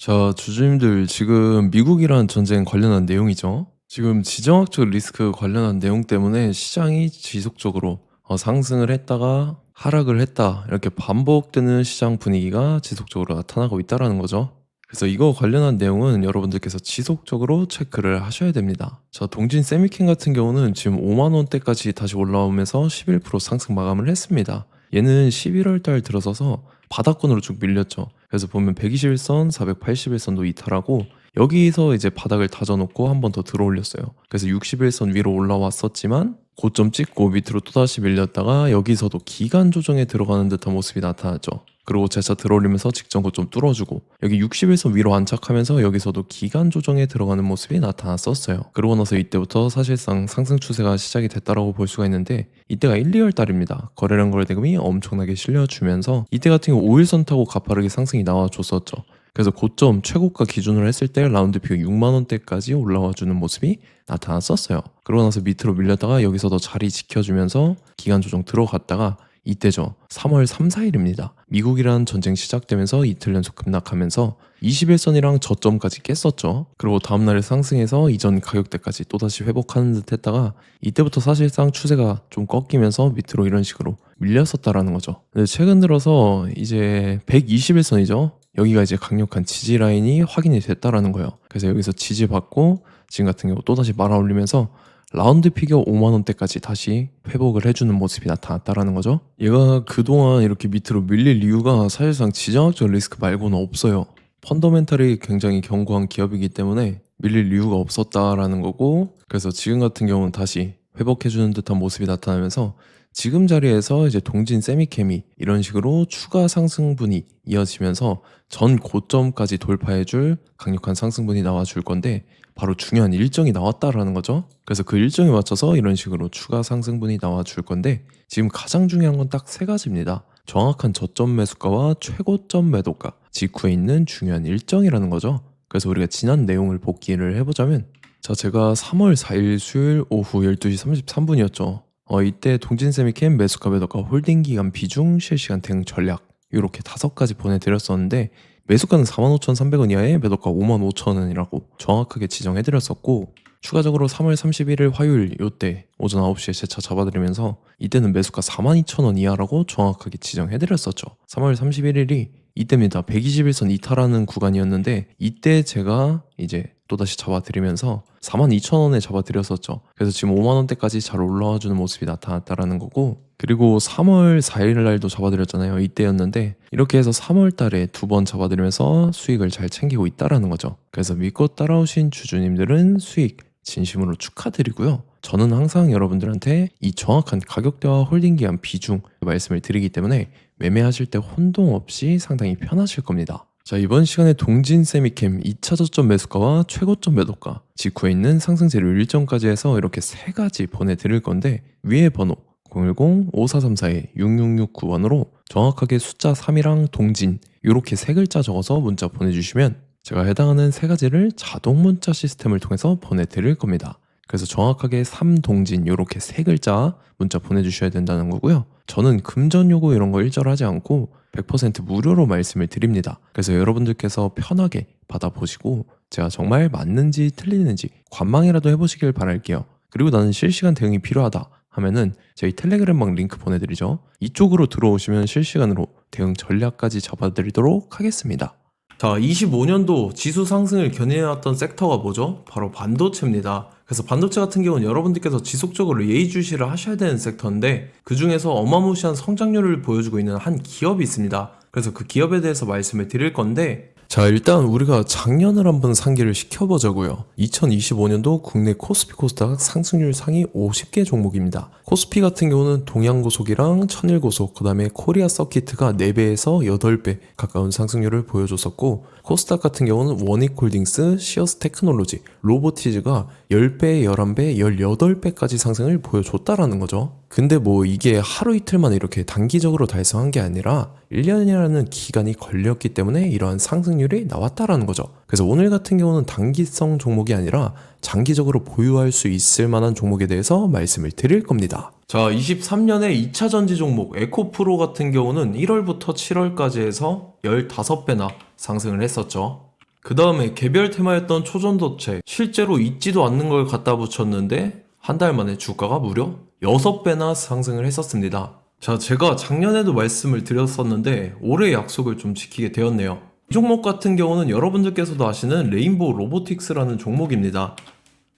자, 주주님들 지금 미국이란 전쟁 관련한 내용이죠. 지금 지정학적 리스크 관련한 내용 때문에 시장이 지속적으로 상승을 했다가 하락을 했다 이렇게 반복되는 시장 분위기가 지속적으로 나타나고 있다라는 거죠. 그래서 이거 관련한 내용은 여러분들께서 지속적으로 체크를 하셔야 됩니다. 자, 동진 세미캔 같은 경우는 지금 5만 원대까지 다시 올라오면서 11% 상승 마감을 했습니다. 얘는 11월 달 들어서서 바닥권으로 쭉 밀렸죠. 그래서 보면 121선, 481선도 이탈하고 여기서 이제 바닥을 다져놓고 한 번 더 들어올렸어요. 그래서 61선 위로 올라왔었지만 고점 찍고 밑으로 또다시 밀렸다가 여기서도 기간 조정에 들어가는 듯한 모습이 나타났죠. 그리고 재차 들어올리면서 직전 고점 뚫어주고 여기 61선 위로 안착하면서 여기서도 기간 조정에 들어가는 모습이 나타났었어요. 그러고 나서 이때부터 사실상 상승 추세가 시작이 됐다라고 볼 수가 있는데 이때가 1, 2월 달입니다. 거래량 거래대금이 엄청나게 실려주면서 이때 같은 경우 5일선 타고 가파르게 상승이 나와줬었죠. 그래서 고점 최고가 기준으로 했을 때 라운드 피고 6만 원대까지 올라와 주는 모습이 나타났었어요. 그러고 나서 밑으로 밀렸다가 여기서도 자리 지켜주면서 기간 조정 들어갔다가 이때죠. 3월 3, 4일입니다. 미국이란 전쟁 시작되면서 이틀 연속 급락하면서 21선이랑 저점까지 깼었죠. 그리고 다음날에 상승해서 이전 가격대까지 또다시 회복하는 듯 했다가 이때부터 사실상 추세가 좀 꺾이면서 밑으로 이런 식으로 밀렸었다라는 거죠. 근데 최근 들어서 이제 121선이죠. 여기가 이제 강력한 지지 라인이 확인이 됐다라는 거예요. 그래서 여기서 지지받고 지금 같은 경우 또다시 말아올리면서 라운드 피겨 5만 원대까지 다시 회복을 해주는 모습이 나타났다라는 거죠. 얘가 그동안 이렇게 밑으로 밀릴 이유가 사실상 지정학적 리스크 말고는 없어요. 펀더멘탈이 굉장히 견고한 기업이기 때문에 밀릴 이유가 없었다라는 거고, 그래서 지금 같은 경우는 다시 회복해주는 듯한 모습이 나타나면서 지금 자리에서 이제 동진 세미케미 이런 식으로 추가 상승분이 이어지면서 전 고점까지 돌파해줄 강력한 상승분이 나와줄 건데 바로 중요한 일정이 나왔다라는 거죠. 그래서 그 일정에 맞춰서 이런 식으로 추가 상승분이 나와줄 건데 지금 가장 중요한 건 딱 세 가지입니다. 정확한 저점 매수가와 최고점 매도가, 직후에 있는 중요한 일정이라는 거죠. 그래서 우리가 지난 내용을 복기를 해보자면 자, 제가 3월 4일 수요일 오후 12시 33분이었죠. 이때 동진세미캠 매수가 매도가 홀딩 기간 비중 실시간 대응 전략 이렇게 5가지 보내드렸었는데 매수가는 45,300원 이하에 매도가 55,000원이라고 정확하게 지정해드렸었고 추가적으로 3월 31일 화요일 요때 오전 9시에 재차 잡아드리면서 이때는 매수가 42,000원 이하라고 정확하게 지정해드렸었죠. 3월 31일이 이때입니다. 121선 이탈하는 구간이었는데 이때 제가 이제 또다시 잡아드리면서 42,000원에 잡아드렸었죠. 그래서 지금 5만원대까지 잘 올라와주는 모습이 나타났다라는 거고 그리고 3월 4일 날도 잡아드렸잖아요. 이때였는데 이렇게 해서 3월 달에 2번 잡아드리면서 수익을 잘 챙기고 있다라는 거죠. 그래서 믿고 따라오신 주주님들은 수익 진심으로 축하드리고요. 저는 항상 여러분들한테 이 정확한 가격대와 홀딩 기간 비중 말씀을 드리기 때문에 매매하실 때 혼동 없이 상당히 편하실 겁니다. 자, 이번 시간에 동진 세미캠 2차 저점 매수가와 최고점 매도가, 직후에 있는 상승세로 일정까지 해서 이렇게 3가지 보내드릴 건데 위에 번호 010-5434-6669번으로 정확하게 숫자 3이랑 동진 이렇게 3글자 적어서 문자 보내주시면 제가 해당하는 3가지를 자동 문자 시스템을 통해서 보내드릴 겁니다. 그래서 정확하게 3동진 이렇게 3글자 문자 보내주셔야 된다는 거고요. 저는 금전 요구 이런 거 일절하지 않고 100% 무료로 말씀을 드립니다. 그래서 여러분들께서 편하게 받아보시고 제가 정말 맞는지 틀리는지 관망이라도 해보시길 바랄게요. 그리고 나는 실시간 대응이 필요하다 하면은 저희 텔레그램방 링크 보내드리죠. 이쪽으로 들어오시면 실시간으로 대응 전략까지 잡아드리도록 하겠습니다. 자, 25년도 지수 상승을 견인해왔던 섹터가 뭐죠? 바로 반도체입니다. 그래서 반도체 같은 경우는 여러분들께서 지속적으로 예의주시를 하셔야 되는 섹터인데 그 중에서 어마무시한 성장률을 보여주고 있는 한 기업이 있습니다. 그래서 그 기업에 대해서 말씀을 드릴 건데 자, 일단 우리가 작년을 한번 상기를 시켜보자고요. 2025년도 국내 코스피 코스닥 상승률 상위 50개 종목입니다. 코스피 같은 경우는 동양고속이랑 천일고속, 그 다음에 코리아 서키트가 4배에서 8배 가까운 상승률을 보여줬었고 코스닥 같은 경우는 원익홀딩스, 시어스 테크놀로지, 로보티즈가 10배, 11배, 18배까지 상승을 보여줬다라는 거죠. 근데 뭐 이게 하루 이틀만 이렇게 단기적으로 달성한 게 아니라 1년이라는 기간이 걸렸기 때문에 이러한 상승률이 나왔다라는 거죠. 그래서 오늘 같은 경우는 단기성 종목이 아니라 장기적으로 보유할 수 있을 만한 종목에 대해서 말씀을 드릴 겁니다. 자, 23년에 2차 전지 종목 에코프로 같은 경우는 1월부터 7월까지 해서 15배나 상승을 했었죠. 그 다음에 개별 테마였던 초전도체, 실제로 있지도 않는 걸 갖다 붙였는데 한 달 만에 주가가 무려 6배나 상승을 했었습니다. 자, 제가 작년에도 말씀을 드렸었는데 올해 약속을 좀 지키게 되었네요. 이 종목 같은 경우는 여러분들께서도 아시는 레인보우 로보틱스라는 종목입니다.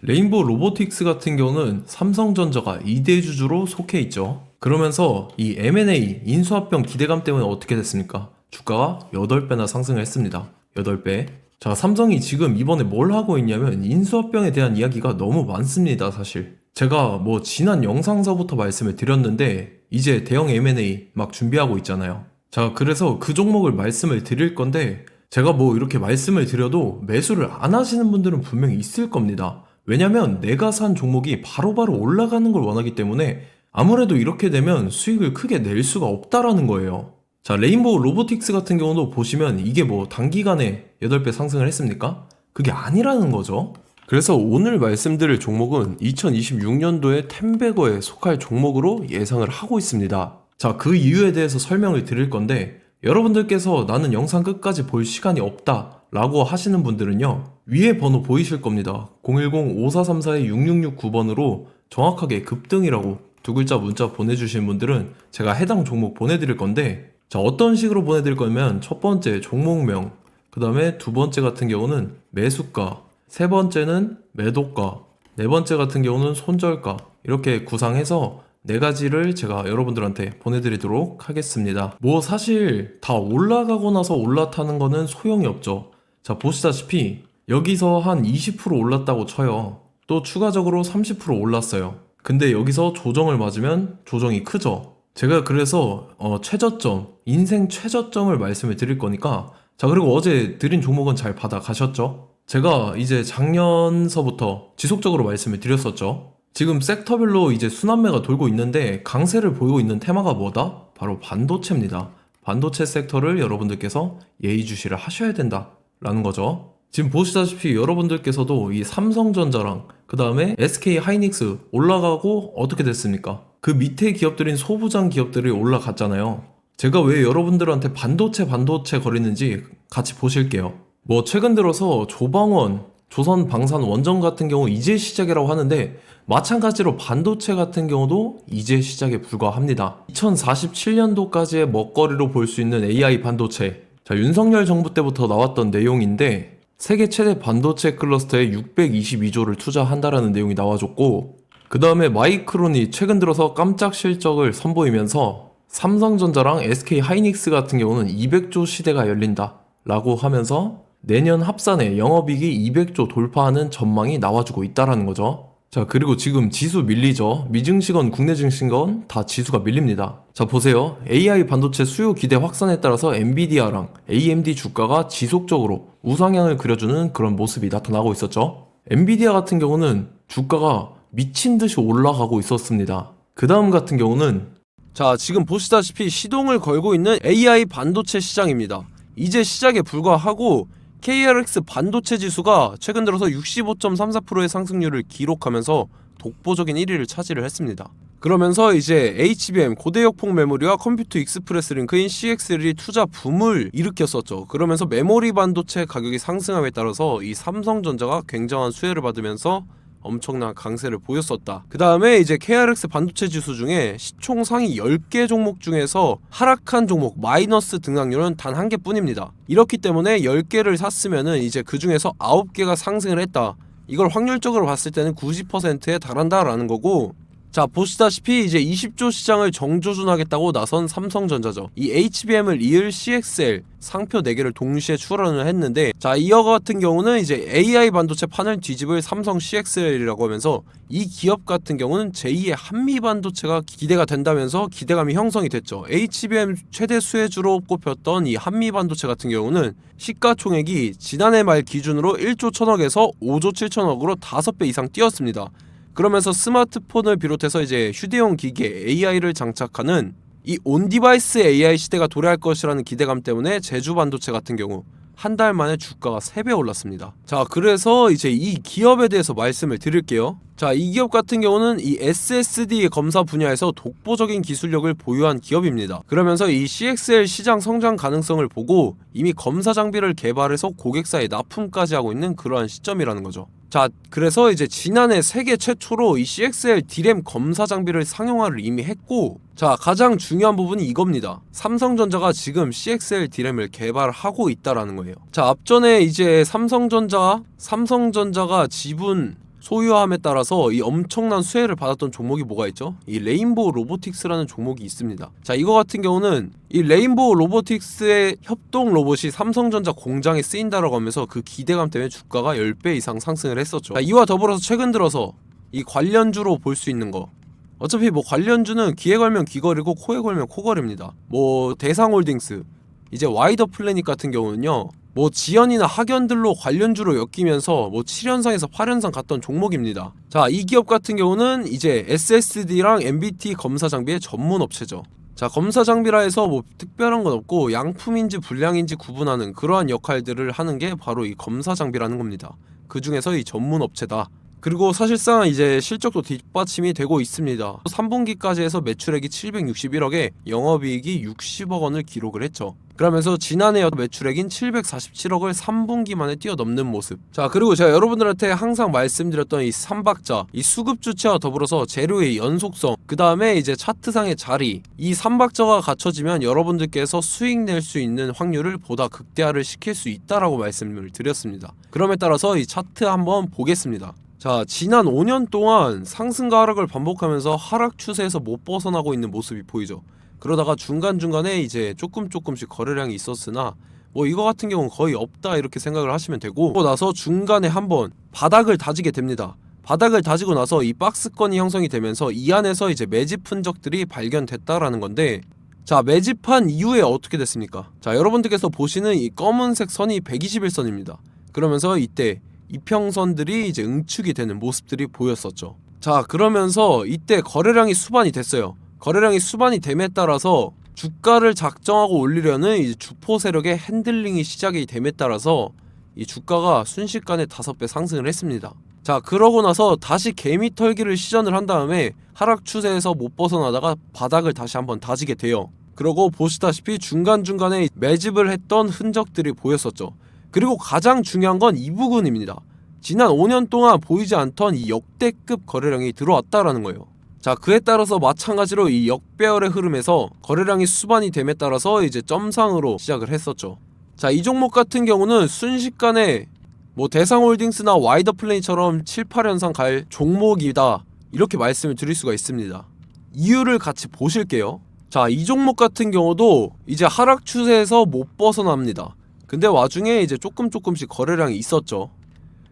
레인보우 로보틱스 같은 경우는 삼성전자가 2대 주주로 속해 있죠. 그러면서 이 M&A 인수합병 기대감 때문에 어떻게 됐습니까? 주가가 8배나 상승을 했습니다. 8배. 자, 삼성이 지금 이번에 뭘 하고 있냐면 인수합병에 대한 이야기가 너무 많습니다, 사실. 제가 뭐 지난 영상서부터 말씀을 드렸는데 이제 대형 M&A 막 준비하고 있잖아요. 자, 그래서 그 종목을 말씀을 드릴 건데 제가 뭐 이렇게 말씀을 드려도 매수를 안 하시는 분들은 분명히 있을 겁니다. 왜냐면 내가 산 종목이 바로바로 올라가는 걸 원하기 때문에 아무래도 이렇게 되면 수익을 크게 낼 수가 없다라는 거예요. 자, 레인보우 로보틱스 같은 경우도 보시면 이게 뭐 단기간에 8배 상승을 했습니까? 그게 아니라는 거죠. 그래서 오늘 말씀드릴 종목은 2026년도에 템베거에 속할 종목으로 예상을 하고 있습니다. 자, 그 이유에 대해서 설명을 드릴 건데 여러분들께서 나는 영상 끝까지 볼 시간이 없다 라고 하시는 분들은요, 위에 번호 보이실 겁니다. 010-5434-6669번으로 정확하게 급등이라고 두 글자 문자 보내주신 분들은 제가 해당 종목 보내드릴 건데, 자, 어떤 식으로 보내드릴 거냐면 첫 번째 종목명, 그 다음에 두 번째 같은 경우는 매수가, 세 번째는 매도가, 네 번째 같은 경우는 손절가, 이렇게 구상해서 네 가지를 제가 여러분들한테 보내드리도록 하겠습니다. 뭐 사실 다 올라가고 나서 올라타는 거는 소용이 없죠. 자, 보시다시피 여기서 한 20% 올랐다고 쳐요. 또 추가적으로 30% 올랐어요. 근데 여기서 조정을 맞으면 조정이 크죠. 제가 그래서 최저점, 인생 최저점을 말씀을 드릴 거니까, 자, 그리고 어제 드린 종목은 잘 받아 가셨죠? 제가 이제 작년서부터 지속적으로 말씀을 드렸었죠. 지금 섹터별로 이제 순환매가 돌고 있는데 강세를 보이고 있는 테마가 뭐다? 바로 반도체입니다. 반도체 섹터를 여러분들께서 예의주시를 하셔야 된다라는 거죠. 지금 보시다시피 여러분들께서도 이 삼성전자랑 그 다음에 SK 하이닉스 올라가고 어떻게 됐습니까? 그 밑에 기업들인 소부장 기업들이 올라갔잖아요. 제가 왜 여러분들한테 반도체 거리는지 같이 보실게요. 뭐 최근 들어서 조방원, 조선방산 원전 같은 경우 이제 시작이라고 하는데 마찬가지로 반도체 같은 경우도 이제 시작에 불과합니다. 2047년도까지의 먹거리로 볼 수 있는 AI 반도체. 자, 윤석열 정부 때부터 나왔던 내용인데 세계 최대 반도체 클러스터에 622조를 투자한다라는 내용이 나와줬고, 그 다음에 마이크론이 최근 들어서 깜짝 실적을 선보이면서 삼성전자랑 SK 하이닉스 같은 경우는 200조 시대가 열린다 라고 하면서 내년 합산에 영업이익이 200조 돌파하는 전망이 나와주고 있다라는 거죠. 자, 그리고 지금 지수 밀리죠. 미증시건 국내 증시건 다 지수가 밀립니다. 자, 보세요. AI 반도체 수요 기대 확산에 따라서 엔비디아랑 AMD 주가가 지속적으로 우상향을 그려주는 그런 모습이 나타나고 있었죠. 엔비디아 같은 경우는 주가가 미친 듯이 올라가고 있었습니다. 그 다음 같은 경우는, 자, 지금 보시다시피 시동을 걸고 있는 AI 반도체 시장입니다. 이제 시작에 불과하고 KRX 반도체 지수가 최근 들어서 65.34%의 상승률을 기록하면서 독보적인 1위를 차지를 했습니다. 그러면서 이제 HBM 고대역폭 메모리와 컴퓨터 익스프레스 링크인 CXL이 투자 붐을 일으켰었죠. 그러면서 메모리 반도체 가격이 상승함에 따라서 이 삼성전자가 굉장한 수혜를 받으면서 엄청난 강세를 보였었다. 그 다음에 이제 KRX 반도체 지수 중에 시총 상위 10개 종목 중에서 하락한 종목 마이너스 등락률은 단 1개뿐입니다. 이렇기 때문에 10개를 샀으면은 이제 그 중에서 9개가 상승을 했다. 이걸 확률적으로 봤을 때는 90%에 달한다라는 거고, 자, 보시다시피 이제 20조 시장을 정조준하겠다고 나선 삼성전자죠. 이 HBM을 이을 CXL 상표 4개를 동시에 출원을 했는데, 자, 이어 같은 경우는 이제 AI 반도체 판을 뒤집을 삼성 CXL이라고 하면서 이 기업 같은 경우는 제2의 한미 반도체가 기대가 된다면서 기대감이 형성이 됐죠. HBM 최대 수혜주로 꼽혔던 이 한미 반도체 같은 경우는 시가총액이 지난해 말 기준으로 1조 1000억에서 5조 7천억으로 5배 이상 뛰었습니다. 그러면서 스마트폰을 비롯해서 이제 휴대용 기기에 AI를 장착하는 이 온디바이스 AI 시대가 도래할 것이라는 기대감 때문에 제주 반도체 같은 경우, 한 달 만에 주가가 3배 올랐습니다. 자, 그래서 이제 이 기업에 대해서 말씀을 드릴게요. 자, 이 기업 같은 경우는 이 SSD 검사 분야에서 독보적인 기술력을 보유한 기업입니다. 그러면서 이 CXL 시장 성장 가능성을 보고 이미 검사 장비를 개발해서 고객사에 납품까지 하고 있는 그러한 시점이라는 거죠. 자, 그래서 이제 지난해 세계 최초로 이 CXL D램 검사 장비를 상용화를 이미 했고, 자, 가장 중요한 부분이 이겁니다. 삼성전자가 지금 CXL D램을 개발하고 있다라는 거예요. 자, 앞전에 이제 삼성전자가 지분 소유함에 따라서 이 엄청난 수혜를 받았던 종목이 뭐가 있죠? 이 레인보우 로보틱스라는 종목이 있습니다. 자, 이거 같은 경우는 이 레인보우 로보틱스의 협동 로봇이 삼성전자 공장에 쓰인다라고 하면서 그 기대감 때문에 주가가 10배 이상 상승을 했었죠. 자, 이와 더불어서 최근 들어서 이 관련주로 볼 수 있는 거, 어차피 뭐 관련주는 귀에 걸면 귀걸이고 코에 걸면 코걸입니다. 뭐 대상홀딩스, 이제 와이더 플래닛 같은 경우는요, 뭐 지연이나 학연들로 관련주로 엮이면서 뭐 7연상에서 8연상 갔던 종목입니다. 자, 이 기업 같은 경우는 이제 SSD랑 MBT 검사 장비의 전문 업체죠. 자, 검사 장비라 해서 뭐 특별한 건 없고 양품인지 불량인지 구분하는 그러한 역할들을 하는 게 바로 이 검사 장비라는 겁니다. 그 중에서 이 전문 업체다. 그리고 사실상 이제 실적도 뒷받침이 되고 있습니다. 3분기까지 해서 매출액이 761억에 영업이익이 60억 원을 기록을 했죠. 그러면서 지난해 매출액인 747억을 3분기 만에 뛰어넘는 모습. 자, 그리고 제가 여러분들한테 항상 말씀드렸던 이 3박자, 이 수급 주체와 더불어서 재료의 연속성, 그 다음에 이제 차트상의 자리, 이 3박자가 갖춰지면 여러분들께서 수익 낼 수 있는 확률을 보다 극대화를 시킬 수 있다라고 말씀을 드렸습니다. 그럼에 따라서 이 차트 한번 보겠습니다. 자, 지난 5년 동안 상승과 하락을 반복하면서 하락 추세에서 못 벗어나고 있는 모습이 보이죠. 그러다가 중간중간에 이제 조금씩 거래량이 있었으나 뭐 이거 같은 경우는 거의 없다 이렇게 생각을 하시면 되고, 그러고 나서 중간에 한번 바닥을 다지게 됩니다. 바닥을 다지고 나서 이 박스권이 형성이 되면서 이 안에서 이제 매집 흔적들이 발견됐다라는 건데, 자, 매집한 이후에 어떻게 됐습니까? 자, 여러분들께서 보시는 이 검은색 선이 121선입니다. 그러면서 이때 이평선들이 이제 응축이 되는 모습들이 보였었죠. 자, 그러면서 이때 거래량이 수반이 됐어요. 거래량이 수반이 됨에 따라서 주가를 작정하고 올리려는 이 주포 세력의 핸들링이 시작이 됨에 따라서 이 주가가 순식간에 5배 상승을 했습니다. 자, 그러고 나서 다시 개미 털기를 시전을 한 다음에 하락 추세에서 못 벗어나다가 바닥을 다시 한번 다지게 돼요. 그러고 보시다시피 중간중간에 매집을 했던 흔적들이 보였었죠. 그리고 가장 중요한 건 이 부분입니다. 지난 5년 동안 보이지 않던 이 역대급 거래량이 들어왔다라는 거예요. 자, 그에 따라서 마찬가지로 이 역배열의 흐름에서 거래량이 수반이 됨에 따라서 이제 점상으로 시작을 했었죠. 자, 이 종목 같은 경우는 순식간에 뭐 대상홀딩스나 와이더 플레이처럼 7, 8연상 갈 종목이다 이렇게 말씀을 드릴 수가 있습니다. 이유를 같이 보실게요. 자, 이 종목 같은 경우도 이제 하락 추세에서 못 벗어납니다. 근데 와중에 이제 조금씩 거래량이 있었죠.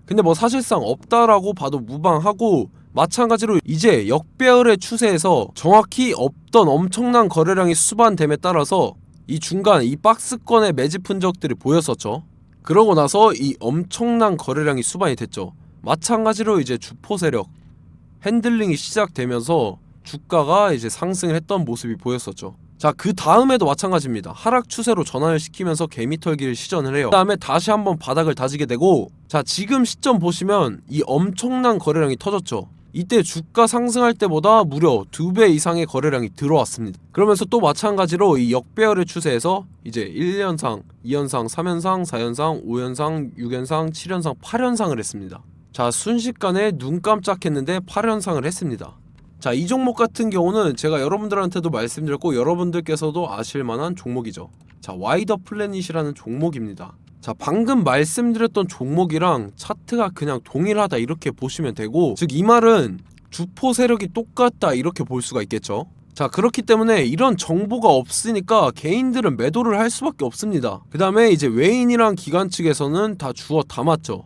근데 뭐 사실상 없다라고 봐도 무방하고, 마찬가지로 이제 역배열의 추세에서 정확히 없던 엄청난 거래량이 수반됨에 따라서 이 중간 이 박스권의 매집 흔적들이 보였었죠. 그러고 나서 이 엄청난 거래량이 수반이 됐죠. 마찬가지로 이제 주포 세력 핸들링이 시작되면서 주가가 이제 상승을 했던 모습이 보였었죠. 자, 그 다음에도 마찬가지입니다. 하락 추세로 전환을 시키면서 개미털기를 시전을 해요. 그 다음에 다시 한번 바닥을 다지게 되고, 자, 지금 시점 보시면 이 엄청난 거래량이 터졌죠. 이때 주가 상승할 때보다 무려 2배 이상의 거래량이 들어왔습니다. 그러면서 또 마찬가지로 이 역배열의 추세에서 이제 1연상, 2연상, 3연상, 4연상, 5연상, 6연상, 7연상, 8연상을 했습니다. 자, 순식간에 눈 깜짝했는데 8연상을 했습니다. 자, 이 종목 같은 경우는 제가 여러분들한테도 말씀드렸고 여러분들께서도 아실만한 종목이죠. 자, 와이더 플래닛이라는 종목입니다. 자, 방금 말씀드렸던 종목이랑 차트가 그냥 동일하다 이렇게 보시면 되고, 즉 이 말은 주포 세력이 똑같다 이렇게 볼 수가 있겠죠. 자, 그렇기 때문에 이런 정보가 없으니까 개인들은 매도를 할 수밖에 없습니다. 그 다음에 이제 외인이랑 기관 측에서는 다 주워 담았죠.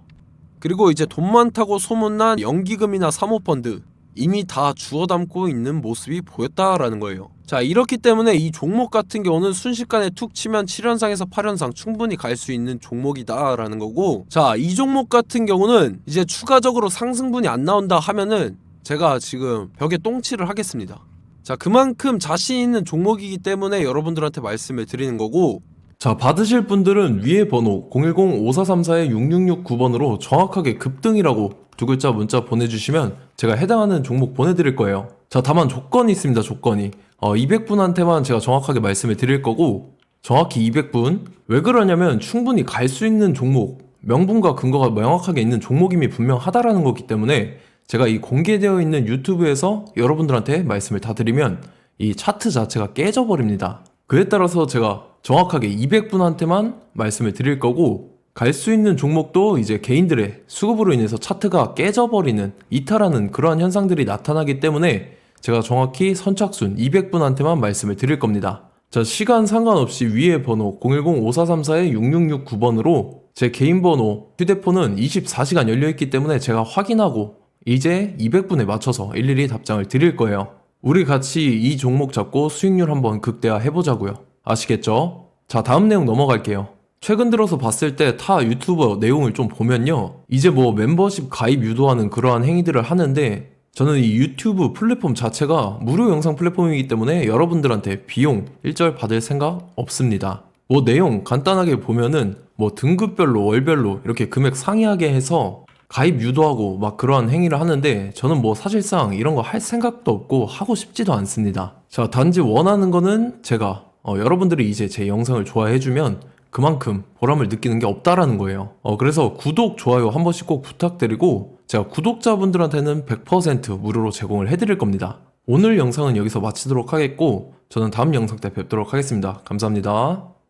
그리고 이제 돈 많다고 소문난 연기금이나 사모펀드 이미 다 주워 담고 있는 모습이 보였다라는 거예요. 자, 이렇기 때문에 이 종목 같은 경우는 순식간에 툭 치면 7연상에서 8연상 충분히 갈 수 있는 종목이다 라는 거고, 자, 이 종목 같은 경우는 이제 추가적으로 상승분이 안 나온다 하면은 제가 지금 벽에 똥칠을 하겠습니다. 자, 그만큼 자신 있는 종목이기 때문에 여러분들한테 말씀을 드리는 거고, 자, 받으실 분들은 위에 번호 010-5434-6669번으로 정확하게 급등이라고 두 글자 문자 보내주시면 제가 해당하는 종목 보내드릴 거예요. 자, 다만 조건이 있습니다. 조건이 200분한테만 제가 정확하게 말씀을 드릴 거고, 정확히 200분. 왜 그러냐면 충분히 갈 수 있는 종목, 명분과 근거가 명확하게 있는 종목임이 분명하다라는 거기 때문에 제가 이 공개되어 있는 유튜브에서 여러분들한테 말씀을 다 드리면 이 차트 자체가 깨져버립니다. 그에 따라서 제가 정확하게 200분한테만 말씀을 드릴 거고, 갈 수 있는 종목도 이제 개인들의 수급으로 인해서 차트가 깨져버리는, 이탈하는 그러한 현상들이 나타나기 때문에 제가 정확히 선착순 200분한테만 말씀을 드릴 겁니다. 자, 시간 상관없이 위에 번호 010-5434-6669번으로 제 개인 번호, 휴대폰은 24시간 열려있기 때문에 제가 확인하고 이제 200분에 맞춰서 일일이 답장을 드릴 거예요. 우리 같이 이 종목 잡고 수익률 한번 극대화 해보자고요. 아시겠죠? 자, 다음 내용 넘어갈게요. 최근 들어서 봤을 때 타 유튜버 내용을 좀 보면요, 이제 뭐 멤버십 가입 유도하는 그러한 행위들을 하는데, 저는 이 유튜브 플랫폼 자체가 무료 영상 플랫폼이기 때문에 여러분들한테 비용 일절 받을 생각 없습니다. 뭐 내용 간단하게 보면은 뭐 등급별로 월별로 이렇게 금액 상이하게 해서 가입 유도하고 막 그러한 행위를 하는데, 저는 뭐 사실상 이런 거 할 생각도 없고 하고 싶지도 않습니다. 자, 단지 원하는 거는 제가 여러분들이 이제 제 영상을 좋아해주면 그만큼 보람을 느끼는 게 없다라는 거예요. 그래서 구독, 좋아요 한 번씩 꼭 부탁드리고, 제가 구독자분들한테는 100% 무료로 제공을 해드릴 겁니다. 오늘 영상은 여기서 마치도록 하겠고, 저는 다음 영상 때 뵙도록 하겠습니다. 감사합니다.